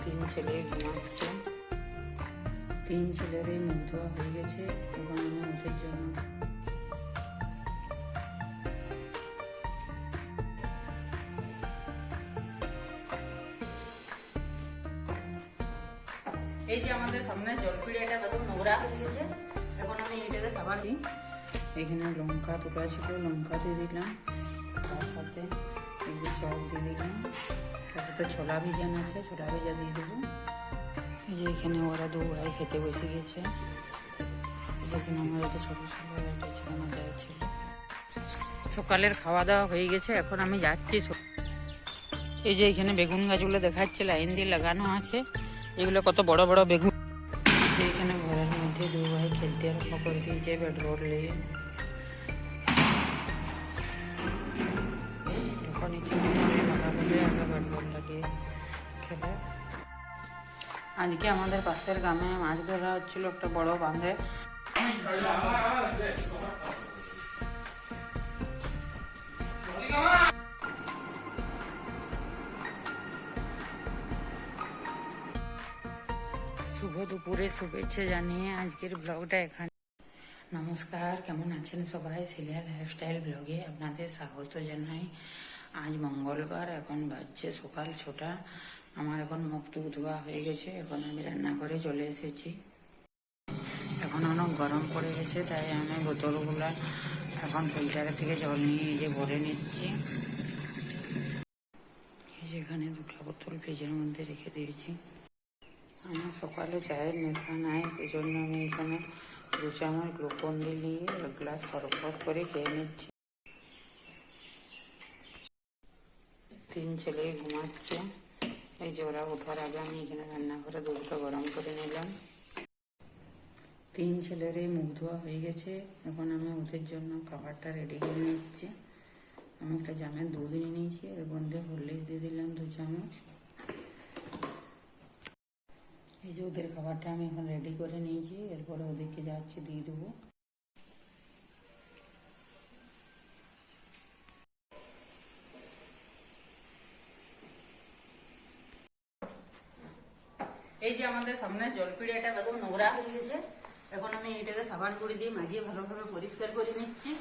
তিন ছেলে ঘুমাচ্ছে। তিন ছেলেরই মুখ ধোয়া হয়ে গেছে এবং আমি ওদের জন্য এই যে আমাদের সামনে জলপিড়িয়াটা কত নোংরা হয়ে গেছে। এখন আমি এটাকে সাবান দিই। এখানে লঙ্কা তোলা ছিল, লঙ্কা দিয়ে দিলাম, তার সাথে এই যে চপ দিয়ে দিলাম, তার সাথে ছোলা ভিজান আছে, ছোলা ভিজা দিয়ে দেবো। এই যে এখানে ওরা দু ভাই খেতে বসে গেছে। যেখানে আমার এটা ছোটো ছিল, এটা ছিল মজা ছিল। সকালের খাওয়া দাওয়া হয়ে গেছে, এখন আমি যাচ্ছি। এই যে এখানে বেগুন গাছগুলো দেখাচ্ছে, লাইন দিয়ে লাগানো আছে। এগুলো কত বড় বড় বেগুন। যে এখানে ঘরের মধ্যে দু ভাই খেলতে আরম্ভ করে দিয়েছে ব্যাট বল নিয়ে। যখন ইচ্ছে লাগা হলে আগে ব্যাট বল লাগিয়ে খেলে। আজকে আমাদের পাশের গ্রামে মাছ ধরা হচ্ছিল একটা বড় বাঁধে। শুভ দুপুরে শুভেচ্ছা জানিয়ে আজকের ব্লগটা এখানে। নমস্কার, কেমন আছেন সবাই? সিলিয়া লাইফস্টাইল ব্লগে আপনাদের স্বাগত জানাই। আজ মঙ্গলবার, এখন বাজছে সকাল 6টা। আমার এখন মুখ টুক ধোয়া হয়ে গেছে। এখন আমি রান্নাঘরে চলে এসেছি। এখন অনেক গরম পড়ে গেছে, তাই আমি বোতলগুলা এখন ফিল্টারের থেকে জল নিয়ে এই যে ভরে নিচ্ছি। এই যে এখানে দুটো বোতল ফ্রিজের মধ্যে রেখে দিয়েছি। আমার সকালে চায়ের নেশা নাই, সেই জন্য আমি এখানে 2 চামচ গ্লুকন-ডি নিয়ে 1 গ্লাস শরবত করে খেয়ে নিচ্ছি। তিন ছেলে ঘুমাচ্ছে। এই যে ওরা ওঠার আগে আমি এখানে রান্নাঘরে দুধটা গরম করে নিলাম। তিন ছেলেরই মুখ ধোয়া হয়ে গেছে, এখন আমি ওদের জন্য খাবারটা রেডি করে নিচ্ছি। আমি একটা জামের দুধ নিয়ে নিয়েছি, এর মধ্যে হরলিক্স দিয়ে দিলাম 2 চামচ। এই যে ওদের খাবারটা আমি এখন রেডি করে নিয়েছি, এরপরে ওদেরকে যাচ্ছি দিয়ে দেবো। এই যে আমাদের সামনে জলপিড়িয়াটা কত নোংরা হয়ে গেছে। এখন আমি এটাকে সাবান করে দিয়ে মাজিয়ে ভালোভাবে পরিষ্কার করে নিচ্ছি।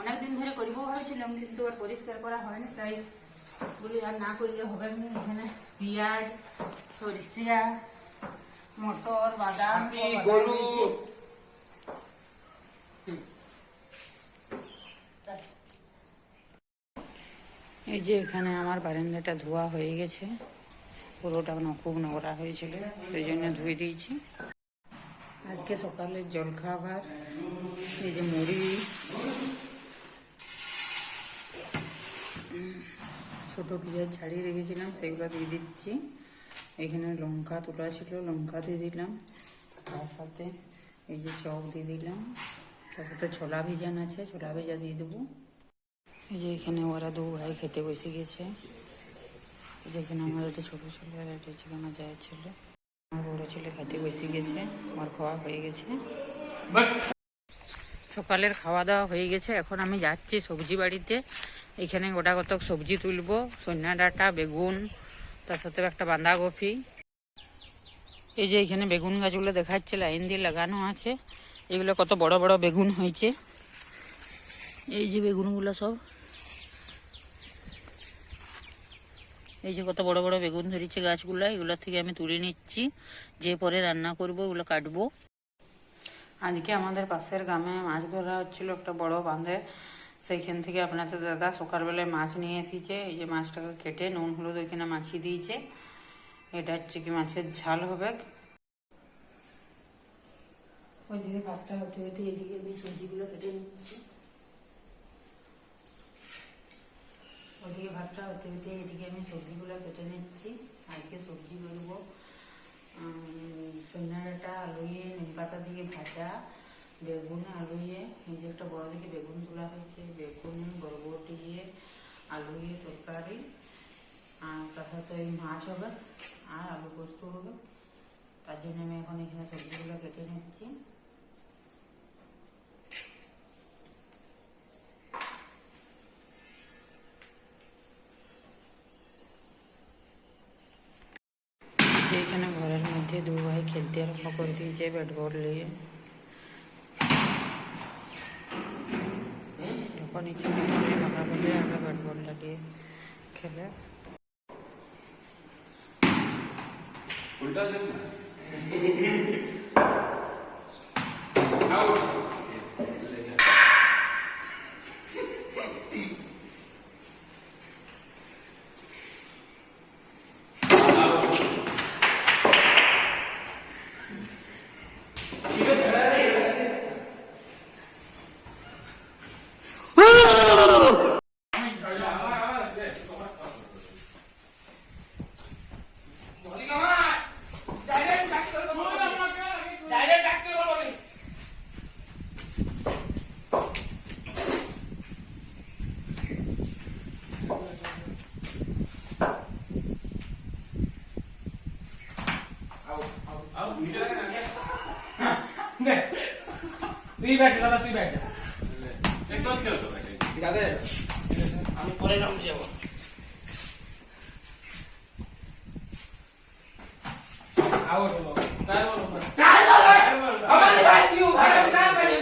অনেকদিন ধরে করবো ভাবছিলাম, কিন্তু আর পরিষ্কার করা হয়নি, তাই বলি আর না করলে হবে না। এখানে পেঁয়াজ, সরিষা, মটর, বাদাম এই যে এখানে আমার বারান্দাটা ধোয়া হয়ে গেছে, পুরোটা খুব নোংরা হয়েছিল, সেই জন্য ধুয়ে দিয়েছি। আজকে সকালের জলখাবার এই যে মুড়ি, ছোট পেঁয়াজ ছাড়িয়ে রেখেছিলাম, সেগুলো দিয়ে দিচ্ছি। এখানে লঙ্কা তোলা ছিল, লঙ্কা দিয়ে দিলাম, তার সাথে এই যে চপ দিয়ে দিলাম, তার সাথে ছোলা ভিজান আছে, ছোলা ভিজা দিয়ে দেবো। এই যে এখানে ওরা দু ভাই খেতে বসে গেছে। যেখানে আমার একটা ছোটো ছেলে আর একটা ছিল আমার জায়ের ছেলে। আমার বড় ছেলে খেতে বসে গেছে, আমার খাওয়া হয়ে গেছে। সকালের খাওয়া দাওয়া হয়ে গেছে, এখন আমি যাচ্ছি সবজি বাড়িতে। এখানে গোটা কতক সবজি তুলবো, সন্না ডাঁটা, বেগুন, তার সাথে একটা বাঁধাকপি। এই যে এখানে বেগুন গাছগুলো দেখাচ্ছে, লাইন দিয়ে লাগানো আছে। এগুলো কত বড় বড় বেগুন হয়েছে। এই যে বেগুনগুলো সব, এই যে কত বড় বড় বেগুন ধরেছে গাছগুলো। এগুলো থেকে আমি তুলে নিচ্ছি, যে পরে রান্না করবো এগুলো কাটবো। আজকে আমাদের পাশের গ্রামে মাছ ধরা হচ্ছিল একটা বড় বাঁধে। সেইখান থেকে আপনাদের দাদা সকালবেলায় মাছ নিয়ে এসেছে। এই যে মাছটাকে কেটে নুন হলুদ ওইখানে মাখিয়ে দিয়েছে। এটা হচ্ছে কি মাছের ঝাল হবে। ওইদিকে ভাতটা হতে হতে এদিকে আমি সবজিগুলো কেটে নিচ্ছি। ওদিকে ভাতটা হতে হতে এদিকে আমি সবজিগুলো কেটে নিচ্ছি। আজকে সবজি করবো সন্না ডাঁটা আলুয়ে, নিম পাতা দিয়ে ভাজা, বেগুন আলুয়ে, এই যে একটা বড় দিকে বেগুন তোলা হয়েছে, বেগুন বরবটি দিয়ে আলুয়ে তরকারি, আর তার সাথে ওই মাছ হবে আর আলু পোস্ত হবে। তার জন্য আমি এখন এখানে সবজিগুলো কেটে নিচ্ছি। যেখানে ঘরের মধ্যে দু ভাই খেলতে আরম্ভ করে দিয়েছে ব্যাট বল নিয়ে। যখন ইচ্ছে ফাঁকা বলে আগে ব্যাট বলটা দিয়ে খেলে। তুই ব্যাট দাদা, তুই ব্যাট আমি পরে রাউন্ড যাবো। আউট হলো তাই বলো আমাদের ভাই কিউ ভাই না পারি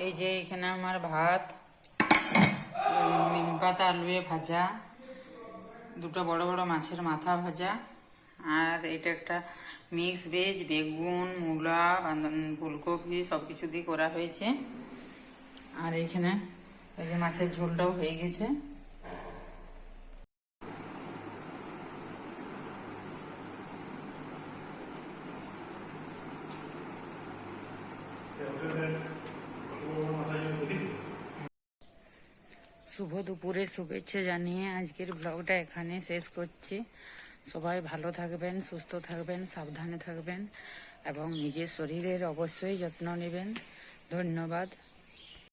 এই যে এখানে আমার ভাত, নিম পাতা আলুয়ে ভাজা, দুটো বড় বড় মাছের মাথা ভাজা, আর এটা একটা মিক্স ভেজ, বেগুন, মূলা, ফুলকপি সব কিছু দিয়ে করা হয়েছে। আর এখানে এই যে মাছের ঝোলটাও হয়ে গেছে। শুভ দুপুরের শুভেচ্ছা জানিয়ে আজকের ব্লগটা এখানে শেষ করছি। সবাই ভালো থাকবেন, সুস্থ থাকবেন, সাবধানে থাকবেন এবং নিজের শরীরের অবশ্যই যত্ন নেবেন। ধন্যবাদ।